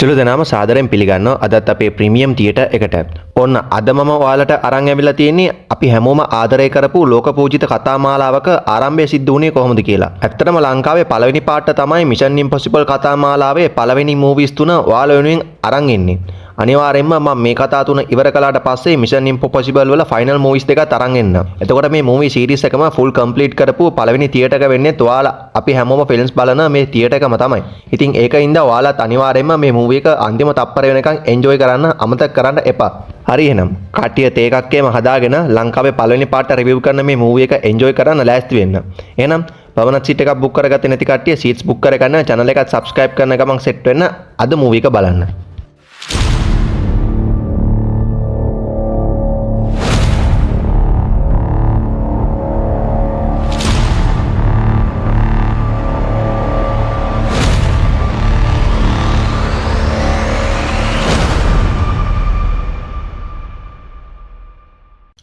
සියලු දෙනාම සාදරයෙන් පිළිගන්නවා අදත් අපේ ප්‍රීමියම් තියටර් එකට. ඔන්න අද මම ඔයාලට අරන් ඇවිල්ලා තියෙන්නේ අපි හැමෝම ආදරය කරපු ලෝක පූජිත කතා මාලාවක ආරම්භය සිද්ධ වුණේ කොහොමද කියලා. ඇත්තටම ලංකාවේ පළවෙනි පාර්ට් තමයි Mission Impossible කතා මාලාවේ පළවෙනි මූවිස් තුන ඔයාලා වෙනුවෙන් අරන් එන්නේ. අනිවාර්යෙන්ම මම මේ කතා තුන ඉවර කළාට පස්සේ Mission Impossible වල ෆයිනල් මූවිස් දෙකත් අරන් එන්න. එතකොට මේ මූවි සීරීස් එකම ෆුල් කම්ප්ලීට් කරපු පළවෙනි තියටර් එක වෙන්නේ ඔයාලා අපි හැමෝම ෆිල්ම්ස් බලන මේ තියටර් එකම තමයි. ඉතින් ඒකින්ද ඔයාලත් අනිවාර්යෙන්ම මේ මූවි එක අන්තිම තප්පර වෙනකන් එන්ජොයි කරන්න අමතක කරන්න එපා. හරි එහෙනම් කට්ටිය තේ එකක්කේම හදාගෙන ලංකාවේ පළවෙනි පාර්ට් රිවිව් කරන මේ මූවි එක එන්ජොයි කරන්න ලෑස්ති වෙන්න. එහෙනම් පවනත් සීට් එකක් බුක් කරගත්තේ නැති කට්ටිය සීට්ස් බුක් කරගන්න channel එකත් subscribe කරන ගමන් සෙට් වෙන්න අද මූවි එක බලන්න.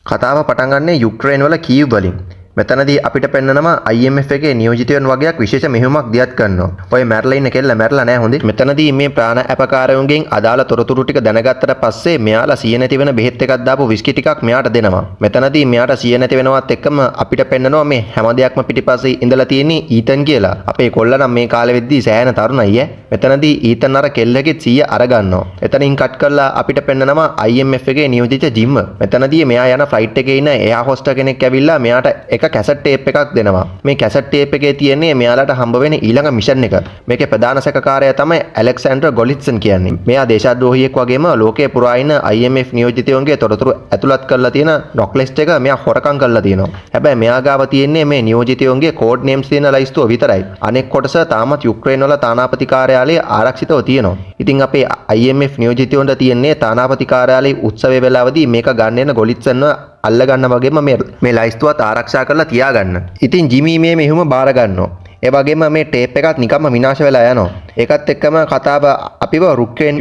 කතාව පටන් ගන්නේ යුක්‍රේන් වල කීව් වලින්. මෙතනදී අපිට පෙන්නනවා IMF එකේ නියෝජිතයන් වගේක් විශේෂ මෙහෙයුමක් දියත් කරනවා. ඔය මැරලා ඉන්න කෙල්ල මැරලා නැහැ හොඳේ. මෙතනදී මේ ප්‍රාණ අපකාරයන්ගෙන් අදාළ තොරතුරු ටික දැනගත්තට පස්සේ මෙයාලා සිය නැති වෙන බෙහෙත් එකක් දාපු විස්කි ටිකක් මෙයාට දෙනවා. මෙතනදී මෙයාට සිය නැති වෙනවත් එක්කම අපිට පෙන්නනවා මේ හැම දෙයක්ම පිටිපස්සේ ඉඳලා තියෙන්නේ ඊතන් කියලා. අපේ කොල්ලා නම් මේ කාලෙ වෙද්දී සෑහෙන තරුණයි ඈ. මෙතනදී ඊතන් අර කෙල්ලගෙත් සිය අරගන්නවා. එතනින් කට් කරලා අපිට පෙන්නනවා IMF එකේ නියෝජිත ජිම්. මෙතනදී මෙයා යන ෆ්ලයිට් එකේ ඉන්න එයා හොස්ටර් කෙනෙක් ඇවිල්ලා මෙයාට එක කැසට් ටේප් එකක් දෙනවා. මේ කැසට් ටේප් එකේ තියෙන්නේ මෙයාලට හම්බ වෙන ඊළඟ මිෂන් එක. මේකේ ප්‍රධාන සැකකාරයා තමයි ඇලෙක්සැන්ඩර් ගොලිට්සන් කියන්නේ. මෙයා දේශද්‍රෝහියෙක් වගේම ලෝකයේ පුරා ඉන්න IMF නියෝජිතයන්ගේ තොරතුරු ඇතුළත් කරලා තියෙන නොක් ලිස්ට් එක මෙයා හොරකම් කරලා තියෙනවා. හැබැයි මෙයා ගාව තියෙන්නේ මේ නියෝජිතයන්ගේ කෝඩ් නේම්ස් තියෙන ලයිස්තුව විතරයි. අනෙක් කොටස තාමත් යුක්‍රේන් වල තානාපති කාර්යාලයේ ආරක්ෂිතව තියෙනවා. ඉතින් අපේ IMF නියෝජිතයන්ට තියෙන්නේ තානාපති කාර්යාලයේ උත්සවයේ වෙලාවදී මේක ගන්න එන ගොලිට්සන්ව අල්ලගන්න වගේම මේ ලයිස්තුවත් ආරක්ෂා කරලා තියාගන්න. ඉතින් ජිමි මේ මෙහෙම බාර ගන්නවා. ඒ වගේම මේ ටේප් එකත් නිකම්ම විනාශ වෙලා යනවා. ඒකත් එක්කම කතාව අපිව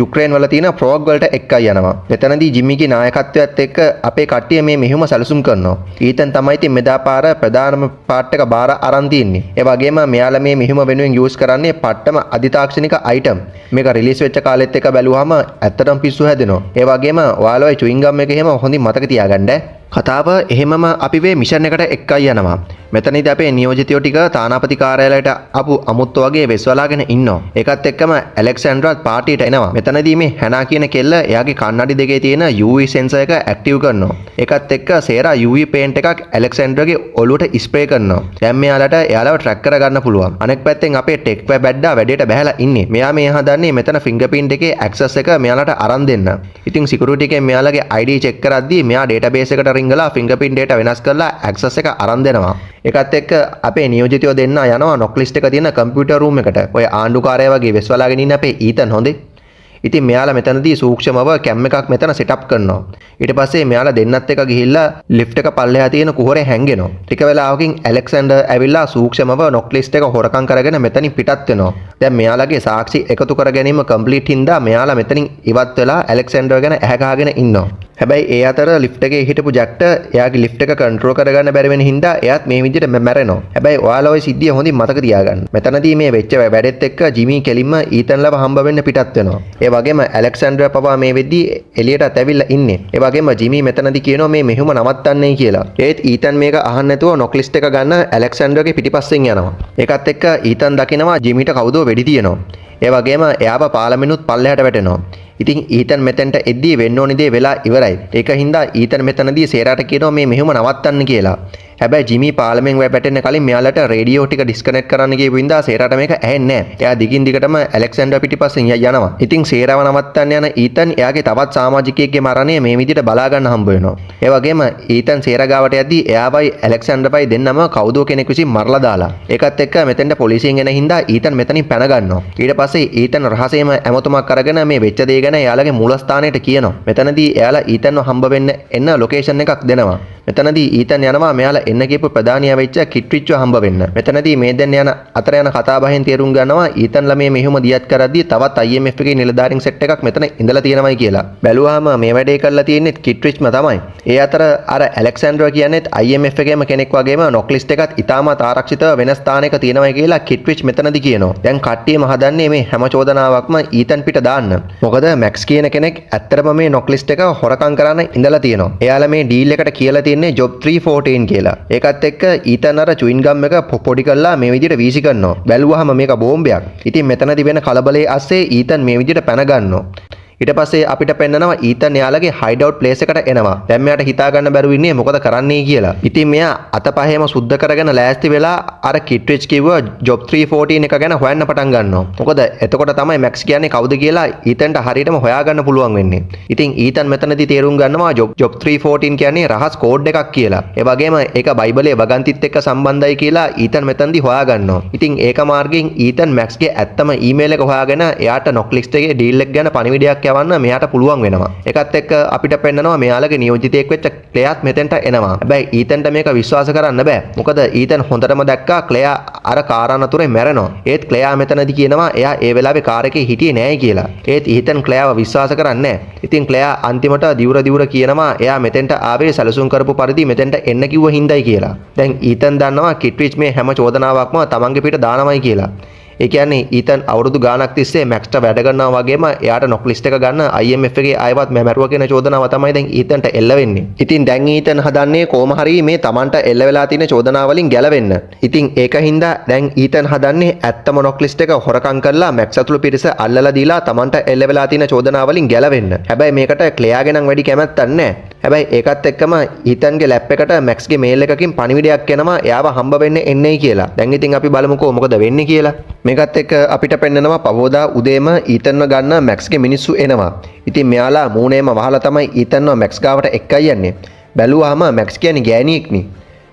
යුක්‍රේන් වල තියෙන ප්‍රෝග් වලට එක්කයි යනවා. මෙතනදී ජිමිගේ නායකත්වයත් එක්ක අපේ කට්ටිය මේ මෙහෙම සැලසුම් කරනවා. ඊතන් තමයි ඉතින් මෙදා පාර ප්‍රධානම පාර්ට් එක බාර අරන් තින්නේ. ඒ වගේම මෙයාලා මේ මෙහෙම වෙනුවෙන් යූස් කරන්නේ පට්ටම අධිතාක්ෂණික අයිටම්. මේක රිලීස් වෙච්ච කාලෙත් එක බැලුවාම ඇත්තටම පිස්සු හැදෙනවා. ඒ වගේම ඔයාලා ඔය චුයින් ගම් එක එහෙම හොඳින් මතක තියාගන්න. කතාව එහෙමම අපි මේ මිෂන් එකට එක්කයි යනවා. මෙතනදී අපේ නියෝජිතයෝ ටික තානාපති කාර්යාලයට ආපු අමුත්තු වගේ වෙස්වලාගෙන ඉන්නවා. ඒකත් එක්කම ඇලෙක්සැන්ඩර්ත් පාටියට එනවා. මෙතනදී මේ හැනා කියන කෙල්ල එයාගේ කන්නඩි දෙකේ තියෙන UV සෙන්සර් එක ඇක්ටිව් කරනවා. ඒකත් එක්ක සේරා UV පේන්ට් එකක් ඇලෙක්සැන්ඩර්ගේ ඔළුවට ස්ප්‍රේ කරනවා. දැන් මෙයාලට එයාලව ට්‍රැක් කරගන්න පුළුවන්. අනෙක් පැත්තෙන් අපේ ටෙක් බැඩ්ඩා වැඩේට බහැලා ඉන්නේ. මෙයා මේ හදන්නේ මෙතන ෆින්ගර්ප්‍රින්ට් එකේ ඇක්සස් එක මෙයාලට අරන් දෙන්න. ඉතින් සිකියුරිටි එකෙන් මෙයාලගේ ID චෙක් කරද්දී මෙයා ඩේටාබේස් එකට රිංගලා ෆින්ගර්ප්‍රින්ට් ඩේටා වෙනස් කරලා ඇක්සස් එක අරන් දෙනවා. ඒකත් එක්ක අපේ නියෝජිතයෝ දෙන්න යනවා නොක් ලිස්ට් එක තියෙන කම්පියුටර් රූම් එකට. ඔය ආණ්ඩුකාරයා වගේ වෙස්වලාගෙන ඉන්න අපේ ඊතන් හොඳේ. ඉතින් මෙයාලා මෙතනදී සූක්ෂමව කැම් එකක් මෙතන සෙටප් කරනවා. ඊට පස්සේ මෙයාලා දෙන්නත් එක ගිහිල්ලා ලිෆ්ට් එක පල්ලෙහා තියෙන කුහරේ හැංගෙනවා. ටික වෙලාවකින් ඇලෙක්සැන්ඩර් ඇවිල්ලා සූක්ෂමව නොක් ලිස්ට් එක හොරකම් කරගෙන මෙතනින් පිටත් වෙනවා. දැන් මෙයාලගේ සාක්ෂි එකතු කර ගැනීම කම්ප්ලීට් හින්දා මෙයාලා මෙතනින් ඉවත් වෙලා ඇලෙක්සැන්ඩර් ගැන ඇහැ ගහගෙන ඉන්නවා. හැබැයි ඒ අතර ලිෆ්ට් එකේ හිටපු ජැක්ට එයාගේ ලිෆ්ට් එක කන්ට්‍රෝල් කරගන්න බැරි වෙන හින්දා එයාත් මේ විදිහට මැරෙනවා. හැබැයි ඔයාලා ওই සිද්ධිය හොඳින් මතක තියාගන්න. මෙතනදී මේ වෙච්ච වැඩෙත් එක්ක ජිමි කෙලින්ම ඊතන්ලව හම්බ වෙන්න පිටත් වෙනවා. ඒ වගේම ඇලෙක්සැන්ඩර් පවා මේ වෙද්දී එළියටත් ඇවිල්ලා ඉන්නේ. ඒ වගේම ජිමි මෙතනදී කියනවා මේ මෙහෙම නවත්තන්නයි කියලා. ඒත් ඊතන් මේක අහන්න නැතුව නොක් ලිස්ට් එක ගන්න ඇලෙක්සැන්ඩර්ගේ පිටිපස්සෙන් යනවා. ඒකත් එක්ක ඊතන් දකිනවා ජිමිට කවුදෝ වෙඩි තියනවා. ඒ වගේම එයාව පාලමිනුත් පල්ලෙහාට වැටෙනවා. ඉතින් ඊතන් මෙතෙන්ට එද්දී වෙන්න ඕනි දේ වෙලා ඉවරයි. ඒක හින්දා ඊතන් මෙතනදී සේරාට කියනවා මේ මෙහෙම නවත්තන්න කියලා. හැබැයි ජිමි පාලමෙන් වැටෙන්න කලින් මෙයාලට රේඩියෝ ටික ඩිස්කනෙක්ට් කරන්න කියපු හින්දා සේරාට මේක ඇහෙන්නේ නැහැ. එයා දිගින් දිගටම ඇලෙක්සැන්ඩර් පිටිපස්සෙන් යනවා. ඉතින් සේරාව නවත්තන්න යන ඊතන් එයාගේ තවත් සමාජිකයෙක්ගේ මරණය මේ විදිහට බලා ගන්න හම්බ වෙනවා. ඒ වගේම ඊතන් සේරා ගාවට යද්දී එයාවයි ඇලෙක්සැන්ඩර්වයි දෙන්නම කවුදෝ කෙනෙක් විසින් මරලා දාලා. ඒකත් එක්ක මෙතෙන්ට පොලිසියෙන් එන හින්දා ඊතන් මෙතනින් පැන ගන්නවා. ඊට පස්සේ ඊතන් රහසේම ඇමතුමක් අරගෙන මේ වෙච්ච දේ ගැන එයාලගේ මූලස්ථානයට කියනවා. මෙතනදී එයාලා ඊතන්ව හම්බ වෙන්න එන්න ලොකේෂන් එකක් දෙනවා. මෙතනදී ඊතන් යනවා මෙයාලා එන්න කියපු ප්‍රධානියා වෙච්ච කිට්රිච්ව හම්බ වෙන්න. මෙතනදී මේ දැන් යන අතර යන කතා බහෙන් තේරුම් ගන්නවා ඊතන් ළමයේ මෙහෙම දියත් කරද්දී තවත් IMF එකේ නිලධාරීන් සෙට් එකක් මෙතන ඉඳලා තියෙනවයි කියලා. බැලුවාම මේ වැඩේ කරලා තියෙන්නේ කිට්රිච්ම තමයි. ඒ අතර අර ඇලෙක්සැන්ඩර් කියන්නේත් IMF එකේම කෙනෙක් වගේම නොක් ලිස්ට් එකත් ඉතාමත් ආරක්ෂිතව වෙන ස්ථානයක තියෙනවයි කියලා කිට්රිච් මෙතනදී කියනවා. දැන් කට්ටියම හදන්නේ මේ හැම චෝදනාවක්ම ඊතන් පිට දාන්න. මොකද මැක්ස් කියන කෙනෙක් ඇත්තටම මේ නොක් ලිස්ට් එක හොරකම් කරන්න ඉඳලා තියෙනවා. එයාලා මේ ඩීල් එකට කියලා තියෙන්නේ ජොබ් 314 කියලා. ඒකත් එක්ක ඊතන් අර චුයින් ගම් එක පොඩි කරලා මේ විදිහට වීසි කරනවා. බැලුවාම මේක බෝම්බයක්. ඉතින් මෙතනදී වෙන කලබලයේ අස්සේ ඊතන් මේ විදිහට පැන ගන්නවා. ඊට පස්සේ අපිට පෙන්නනවා ඊතන් එයාලගේ හයිඩ් අවුට් ප්ලේස් එකට එනවා. දැන් මෙයාට හිතා ගන්න බැරුව ඉන්නේ මොකද කරන්නේ කියලා. ඉතින් මෙයා අතපහේම සුද්ධ කරගෙන ලෑස්ති වෙලා අර කිට්රිච් කිව්ව ජොබ් 314 එක ගැන හොයන්න පටන් ගන්නවා. මොකද එතකොට තමයි මැක්ස් කියන්නේ කවුද කියලා ඊතන්ට හරියටම හොයාගන්න පුළුවන් වෙන්නේ. ඉතින් ඊතන් මෙතනදී තේරුම් ගන්නවා ජොබ් 314 කියන්නේ රහස් කෝඩ් එකක් කියලා. ඒ වගේම ඒක බයිබලයේ වගන්තිත් එක්ක සම්බන්ධයි කියලා ඊතන් මෙතනදී හොයාගන්නවා. ඉතින් ඒක මාර්ගයෙන් ඊතන් මැක්ස්ගේ ඇත්තම ඊමේල් එක හොයාගෙන එයාට නොක් ලිස්ට් එකේ ඩීල් එක ගැන පණිවිඩයක් යවන්න මෙයාට පුළුවන් වෙනවා. ඒකත් එක්ක අපිට පෙන්නනවා මෙයාලගේ නියෝජිතයෙක් වෙච්ච ක්ලෙයාත් මෙතෙන්ට එනවා. හැබැයි ඊතන්ට මේක විශ්වාස කරන්න බෑ. මොකද ඊතන් හොඳටම දැක්කා ක්ලෙයා අර කාරාන අතුරේ මැරෙනවා. ඒත් ක්ලෙයා මෙතනදී කියනවා එයා ඒ වෙලාවේ කාර් එකේ හිටියේ නෑයි කියලා. ඒත් ඊතන් ක්ලෙයාව විශ්වාස කරන්නේ නෑ. ඉතින් ක්ලෙයා අන්තිමට දිවුර කියනවා එයා මෙතෙන්ට ආවේ සැලසුම් කරපු පරිදි මෙතෙන්ට එන්න කිව්ව හින්දායි කියලා. දැන් ඊතන් දන්නවා කිට්රිච් මේ හැම චෝදනාවක්ම තමන්ගේ පිට දානවයි කියලා. ඒ කියන්නේ ඊතන් අවුරුදු ගාණක් තිස්සේ මැක්ස්ට වැඩ කරනවා වගේම එයාට නොක් ලිස්ට් එක ගන්න IMF එකේ ආයවත් මැරුවා කියන චෝදනාව තමයි දැන් ඊතන්ට එල්ල වෙන්නේ. ඉතින් දැන් ඊතන් හදන්නේ කොහොම හරි මේ Tamanට එල්ල වෙලා තියෙන චෝදනාව වලින් ගැලවෙන්න. ඉතින් ඒකින්ද දැන් ඊතන් හදන්නේ ඇත්තම නොක් ලිස්ට් එක හොරකම් කරලා මැක්ස් අතුළු පිරිස අල්ලලා දීලා Tamanට එල්ල වෙලා තියෙන චෝදනාව වලින් ගැලවෙන්න. හැබැයි මේකට ක්ලෙයාගේ නම් වැඩි කැමැත්තක් නැහැ. හැබැයි ඒකත් එක්කම ඊතන්ගේ ලැප් එකට මැක්ස්ගේ මේල් එකකින් පණිවිඩයක් එනවා එයාව හම්බ වෙන්න එන්නේයි කියලා. දැන් ඉතින් අපි බලමුකෝ මොකද වෙන්නේ කියලා. මේකත් එක්ක අපිට පෙන්නනවා පවෝදා උදේම ඊතන්ව ගන්න මැක්ස්ගේ මිනිස්සු එනවා. ඉතින් මෙයාලා මූණේම වහලා තමයි ඊතන්ව මැක්ස් ගාවට එක්කයි යන්නේ. බැලුවාම මැක්ස් කියන්නේ ගෑණියෙක්නේ.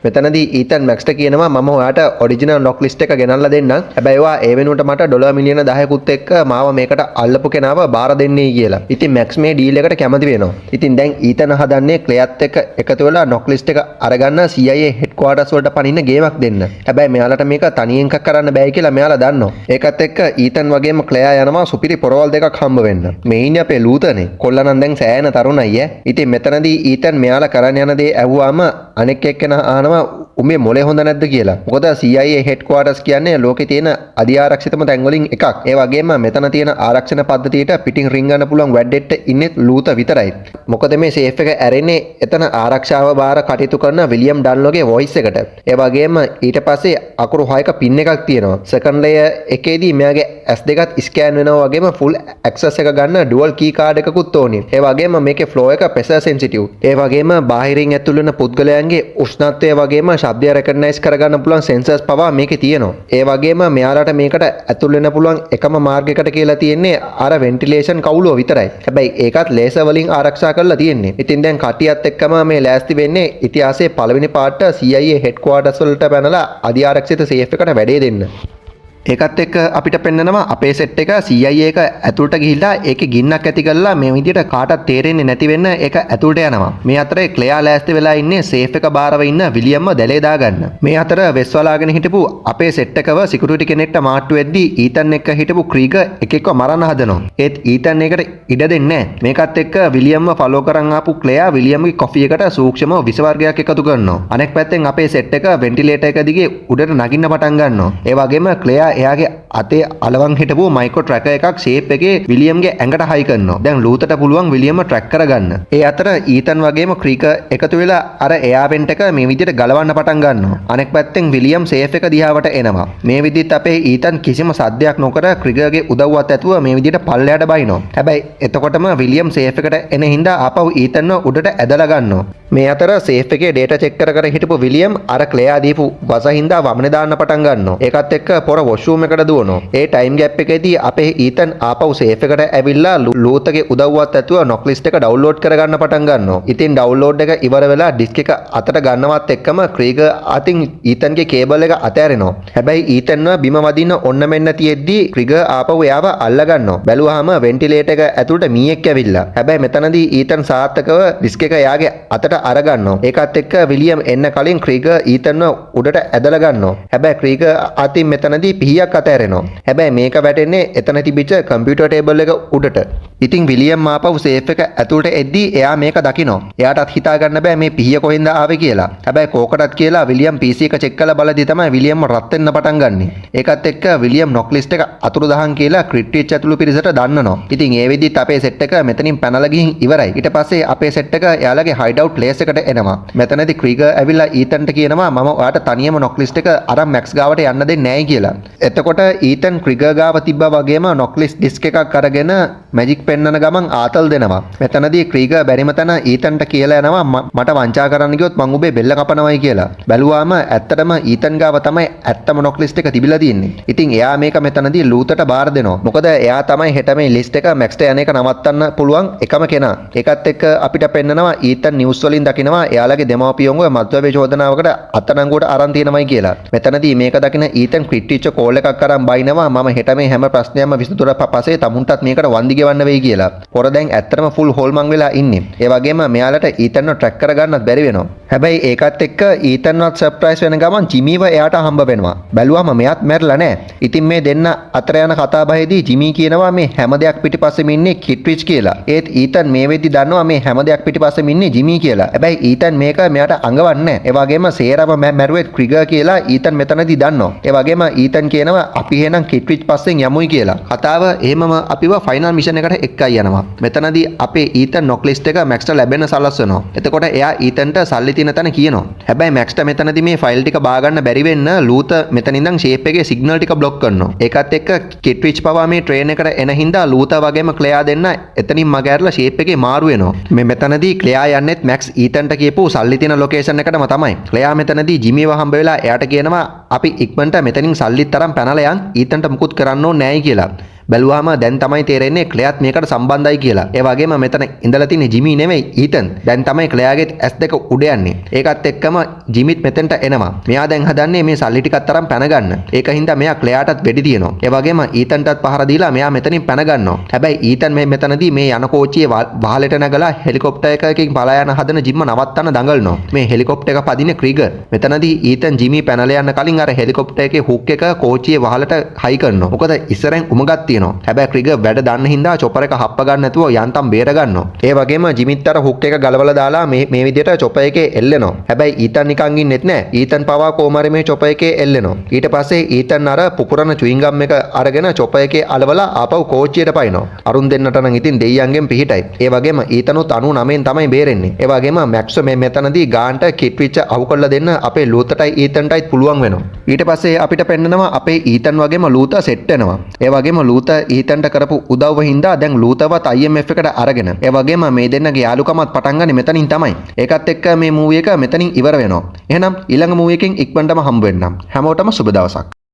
මෙතනදී ඊතන් මැක්ස්ට කියනවා මම ඔයාට ඔරිජිනල් නොක් ලිස්ට් එක ගෙනල්ලා දෙන්නම්. හැබැයි ඔයා ඒ වෙනුවට මට ඩොලර් මිලියන 10කුත් එක්ක මාව මේකට අල්ලපු කෙනාව බාර දෙන්නයි කියලා. ඉතින් මැක්ස් මේ ඩීල් එකට කැමති වෙනවා. ඉතින් දැන් ඊතන් හදන්නේ ක්ලෙයාත් එක්ක එකතු වෙලා නොක් ලිස්ට් එක අරගන්න CIA හෙඩ්ක්වාටර්ස් වලට පනින්න ගේමක් දෙන්න. හැබැයි මෙයාලට මේක තනියෙන් එකක් කරන්න බෑ කියලා මෙයාලා දන්නවා. ඒකත් එක්ක ඊතන් වගේම ක්ලෙයා යනවා සුපිරි පොරවල් දෙකක් හම්බ වෙන්න. මේ ඉන්නේ අපේ ලූතර්නේ. කොල්ලා නම් දැන් සෑහෙන තරුණයි ඈ. ඉතින් මෙතනදී ඊතන් මෙයාලා කරන්න යන දේ ඇහුවාම අනෙක් එක්කෙනා අහනවා උඹේ මොලේ හොඳ නැද්ද කියලා. මොකද CIA හෙඩ්ක්වාටර්ස් කියන්නේ ලෝකේ තියෙන අධි ආරක්ෂිතම තැන් වලින් එකක්. ඒ වගේම මෙතන තියෙන ආරක්ෂණ පද්ධතියට පිටින් රින්ගන්න පුළුවන් වැඩෙට්ට ඉන්නේ ලූත විතරයි. මොකද මේ සේෆ් එක ඇරෙන්නේ එතන ආරක්ෂාව බාර කටයුතු කරන විලියම් ඩන්ලෝගේ වොයිස් එකට. ඒ වගේම ඊට පස්සේ අකුරු 6ක පින් එකක් තියෙනවා. සෙකන්ඩ් ලේයර් එකේදී මෙයාගේ S2ත් ස්කෑන් වෙනවා වගේම ෆුල් ඇක්සස් එක ගන්න ඩුවල් කී කාඩ් එකකුත් ඕනේ. ඒ වගේම මේකේ ෆ්ලෝ එක ප්‍රෙෂර් සෙන්සිටිව්. ඒ වගේම බාහිරින් ඇතුල් වෙන පුද්ගලයන්ගේ උෂ්ණත්වය වගේම ශබ්දය රෙකග්නයිස් කරගන්න පුළුවන් සෙන්සර්ස් පවා මේකේ තියෙනවා. ඒ වගේම මෙයාලට මේකට ඇතුල් වෙන්න පුළුවන් එකම මාර්ගයකට කියලා තියෙන්නේ අර වෙන්ටිලේෂන් කවුලුව විතරයි. හැබැයි ඒකත් ලේසර් වලින් ආරක්ෂා කරලා තියෙන්නේ. ඉතින් දැන් කටියත් එක්කම මේ ලෑස්ති වෙන්නේ ඉතිහාසයේ පළවෙනි පාර්ට CIA හෙඩ්ක්වාටර්ස් වලට පැනලා අධි ආරක්ෂිත සේෆ් එකට වැඩේ දෙන්න. ඒකත් එක්ක අපිට පෙන්නනවා අපේ සෙට් එක CIA එක ඇතුළට ගිහිල්ලා ඒකේ ගින්නක් ඇති කරලා මේ විදිහට කාටවත් තේරෙන්නේ නැති වෙන්න ඒක ඇතුළට යනවා. මේ අතරේ ක්ලෙයා ලෑස්ති වෙලා ඉන්නේ සේෆ් එක බාරව ඉන්න විලියම්ව දැලේ දාගන්න. මේ අතර වෙස් වලාගෙන හිටපු අපේ සෙට් එකව සිකියුරිටි කෙනෙක්ට මාට්ටු වෙද්දී ඊතන් එක්ක හිටපු ක්‍රීගර් එකෙක්ව මරන්න හදනවා. ඒත් ඊතන් ඒකට ඉඩ දෙන්නේ නැහැ. මේකත් එක්ක විලියම්ව ෆලෝ කරන් ආපු ක්ලෙයා විලියම්ගේ කොෆි එකට සූක්ෂම විස වර්ගයක් එකතු කරනවා. අනෙක් පැත්තෙන් අපේ සෙට් එක වෙන්ටිලේටර් එක දිගේ උඩට නගින්න පටන් ගන්නවා. ඒ වගේම ක්ලෙයා එයාගේ අතේ අලවන් හිටපු මයික්‍රෝ ට්‍රැකර් එකක් ෂේප් එකේ විලියම්ගේ ඇඟට හයි කරනවා. දැන් ලූතට පුළුවන් විලියම්ව ට්‍රැක් කරගන්න. ඒ අතර ඊතන් වගේම ක්‍රීකර් එකතු වෙලා අර එයාවෙන්ට් එක මේ විදිහට ගලවන්න පටන් ගන්නවා. අනෙක් පැත්තෙන් විලියම් සේෆ් එක දිහාවට එනවා. මේ විදිහට අපේ ඊතන් කිසිම සද්දයක් නොකර ක්‍රීකර්ගේ උදව්වත් ඇතුව මේ විදිහට පල්ලයට බයිනවා. හැබැයි එතකොටම විලියම් සේෆ් එකට එන හින්දා ආපහු ඊතන්ව උඩට ඇදලා ගන්නවා. මේ අතර සේෆ් එකේ ඩේටා චෙක් කර හිටපු විලියම් අර ක්ලෙයා දීපු වස හින්දා වමනේ දාන්න පටන් ගන්නවා. ඒකත් එක්ක පොර වොෂ් වොෂ්රූම් එකට දුවනවා. ඒ ටයිම් ගැප් එකේදී අපේ ඊතන් ආපහු සේෆ් එකට ඇවිල්ලා ලූතගේ උදව්වත් ඇතුව නොක් ලිස්ට් එක ඩවුන්ලෝඩ් කරගන්න පටන් ගන්නවා. ඉතින් ඩවුන්ලෝඩ් එක ඉවර වෙලා ඩිස්ක් එක අතට ගන්නවත් එක්කම ක්‍රීගර් අතින් ඊතන්ගේ කේබල් එක අතෑරෙනවා. හැබැයි ඊතන්ව බිම වදින්න ඔන්න මෙන්න තියෙද්දි ක්‍රීගර් ආපහු එයාව අල්ල ගන්නවා. බැලුවාම වෙන්ටිලේටර් එක ඇතුළට මීයක් ඇවිල්ලා. හැබැයි මෙතනදී ඊතන් සාර්ථකව ඩිස්ක් එක එයාගේ අතට අරගන්නවා. ඒකත් එක්ක විලියම් එන්න කලින් ක්‍රීගර් ඊතන්ව උඩට ඇදලා ගන්නවා. හැබැයි ක්‍රීගර් අතින් මෙතනදී පිහියක් අතෑරෙනවා. හැබැයි මේක වැටෙන්නේ එතන තිබිච්ච කම්පියුටර් ටේබල් එක උඩට. ඉතින් විලියම් ආපහු සේෆ් එක ඇතුළට එද්දී එයා මේක දකිනවා. එයාටත් හිතා ගන්න බෑ මේ පිහිය කොහෙන්ද ආවේ කියලා. හැබැයි කෝකටත් කියලා විලියම් PC එක චෙක් කරලා බලද්දී තමයි විලියම් රත් වෙන්න පටන් ගන්නෙ. ඒකත් එක්ක විලියම් නොක් ලිස්ට් එක අතුරුදහන් කියලා ක්‍රිට්ටිච් ඇතුළු පිරිසට දන්නනවා. ඉතින් ඒ විදිහට අපේ සෙට් එක මෙතනින් පැනලා ගිහින් ඉවරයි. ඊට පස්සේ අපේ සෙට් එක එයාලගේ hideout place එකට එනවා. මෙතනදී ක්‍රීගර් ඇවිල්ලා ඊතන්ට කියනවා මම ඔයාට තනියම නොක් ලිස්ට් එක අරන් මැක්ස් ගාවට යන්න දෙන්නේ නැහැ කියලා. එතකොට ඊතන් ක්‍රීගර් ගාව තිබ්බා වගේම නොක් ලිස්ට් ඩිස්ක් එකක් අරගෙන මැජික් පෙන්නන ගමන් ආතල් දෙනවා. මෙතනදී ක්‍රීගර් බැරිම තැන ඊතන්ට කියලා යනවා මට වංචා කරන්න ගියොත් මං ඔබේ බෙල්ල කපනවායි කියලා. බැලුවාම ඇත්තටම ඊතන් ගාව තමයි ඇත්තම නොක් ලිස්ට් එක තිබිලා තියෙන්නේ. ඉතින් එයා මේක මෙතනදී ලූතට බාර දෙනවා. මොකද එයා තමයි හෙට මේ ලිස්ට් එක මැක්ස්ට යන එක නවත්තන්න පුළුවන් එකම කෙනා. ඒකත් එක්ක අපිට පෙන්නනවා ඊතන් නිවුස් වලින් දකිනවා එයාලගේ දෙමව්පියන්ව මත්ද්‍රව්‍ය චෝදනාවකට අත්අඩංගුවට අරන් තියෙනවයි කියලා. මෙතනදී මේක දකින ඊතන් ක්‍රිට්ටිච් කෝල් එකක් අරන් බයිනවා මම හෙට මේ හැම ප්‍රශ්නයක්ම විසඳුරක් පස්සේ තමුන්ටත් මේකට වන්දි ගෙවන්න වෙයි කියලා. පොර දැන් ඇත්තටම ෆුල් හෝල්මන් වෙලා ඉන්නේ. ඒ වගේම මෙයාලට ඊතන්ව ට්‍රැක් කරගන්නත් බැරි වෙනවා. හැබැයි ඒකත් එක්ක ඊතන්වත් සර්ප්‍රයිස් වෙන ගමන් ජිමීව එයාට හම්බ වෙනවා. බැලුවාම මෙයාත් මැරලා නැහැ. ඉතින් මේ දෙන්න අතර යන කතාබහේදී ජිමී කියනවා මේ හැම දෙයක් පිටිපස්සෙම ඉන්නේ කිට්රිච් කියලා. ඒත් ඊතන් මේ වෙද්දි දන්නවා මේ හැම දෙයක් පිටිපස්සෙම ඉන්නේ ජිමී කියලා. හැබැයි ඊතන් මේක මෙයාට අඟවන්නේ නැහැ. ඒ වගේම සේරම මැරුවෙත් ක්‍රිගර් කියලා ඊතන් මෙතනදී දන්නවා. ඒ වගේම ඊතන් කියනවා අපි එහෙනම් කිට්රිච් පස්සෙන් යමුයි කියලා. කතාව එහෙමම අපිව ෆයිනල් මිෂන් එකට එක්කයි යනවා. මෙතනදී අපේ ඊතන් නොක් ලිස්ට් එක මැක්ස්ට ලැබෙන්න සලස්වනවා. එතකොට එයා ඊතන්ට සල්ලි තියෙන තැන කියනවා. හැබැයි මැක්ස්ට මෙතනදී මේ ෆයිල් ටික බා ගන්න බැරි වෙන්න ලූත මෙතන ඉඳන් ෂේප් එකේ සිග්නල් ටික බ්ලොක් කරනවා. ඒකත් එක්ක කිට්රිච් පවා මේ ට්‍රේන් එකට එන හින්දා ලූත වගේම ක්ලෙයා දෙන්න එතනින් මග ඇරලා ෂේප් එකේ මාරු වෙනවා. මේ මෙතනදී ක්ලෙයා යන්නෙත් මැක්ස් ඊතන්ට කියපු සල්ලි තියෙන ලොකේෂන් එකටම තමයි. ක්ලෙයා මෙතනදී ජිමීව හම්බ වෙලා එයාට කියනවා අපි ඉක්මනට මෙතනින් සල්ලිත් තරම් පැනලා යන් ඊතන්ට මුකුත් කරන්න ඕනේ නැයි කියලා. බැලුවාම දැන් තමයි තේරෙන්නේ ක්ලෙයාත් මේකට සම්බන්ධයි කියලා. ඒ වගේම මෙතන ඉඳලා තියෙන ජිමී නෙමෙයි ඊතන්. දැන් තමයි ක්ලෙයාගේ S2 උඩ යන්නේ. ඒකත් එක්කම ජිමිත් මෙතෙන්ට එනවා. මෙයා දැන් හදන්නේ මේ සල්ලි ටිකක් තරම් පැන ගන්න. ඒක හින්දා මෙයා ක්ලෙයාටත් වෙඩි තියනවා. ඒ වගේම ඊතන්ටත් පහර දීලා මෙයා මෙතනින් පැන ගන්නවා. හැබැයි ඊතන් මෙතනදී මේ යන කෝච්චියේ වහලට නැගලා හෙලිකොප්ටර් එකකින් පලා යන හදන ජිම්ම නවත්තන්න දඟලනවා. මේ හෙලිකොප්ටර් එක පදින්නේ ක්‍රීගර්. මෙතනදී ඊතන් ජිමී පැනලා යන්න කලින් අර හෙලිකොප්ටර් එකේ හුක් එක කෝච්චියේ වහලට හයි කරනවා. මොකද ඉස්සරෙන් උමගක් හැබැයි ක්‍රිගර් වැඩ දන්න හින්දා චොපර් එක හප්ප ගන්න නැතුව යන්තම් බේර ගන්නවා. ඒ වගේම ජිමිත් අර හුක් එක ගලවලා දාලා මේ විදිහට චොපර් එකේ එල්ලෙනවා. හැබැයි ඊතන් නිකන් ඉන්නෙත් නැහැ. ඊතන් පවා කොමාරි මේ චොපර් එකේ එල්ලෙනවා. ඊට පස්සේ ඊතන් අර පුපුරන චුයින් ගම් එක අරගෙන චොපර් එකේ අලවලා ආපහු කෝච්චියට පයින්නවා. අරුන් දෙන්නට නම් ඉතින් දෙයියන්ගෙන් පිහිටයි. ඒ වගේම ඊතනුත් 99න් තමයි බේරෙන්නේ. ඒ වගේම මැක්ස් මෙතනදී ගාන්ට කිට්විච් අහු කරලා දෙන්න අපේ ලූතටයි ඊතන්ටයි පුළුවන් වෙනවා. ඊට පස්සේ අපිට පෙන්නනවා අපේ ඊතන් වගේම ලූත සෙට් වෙනවා. ඒ වගේම ලූත ඊතන්ට කරපු උදව්ව හින්දා දැන් ලූතවත් IMF එකට අරගෙන ඒ වගේම මේ දෙන්නගේ යාළුකමත් පටන් ගන්නේ මෙතනින් තමයි. ඒකත් එක්ක මේ මූවි එක මෙතනින් ඉවර වෙනවා. එහෙනම් ඊළඟ මූවි එකෙන් ඉක්මනටම හම්බ වෙන්නම්. හැමෝටම සුබ දවසක්.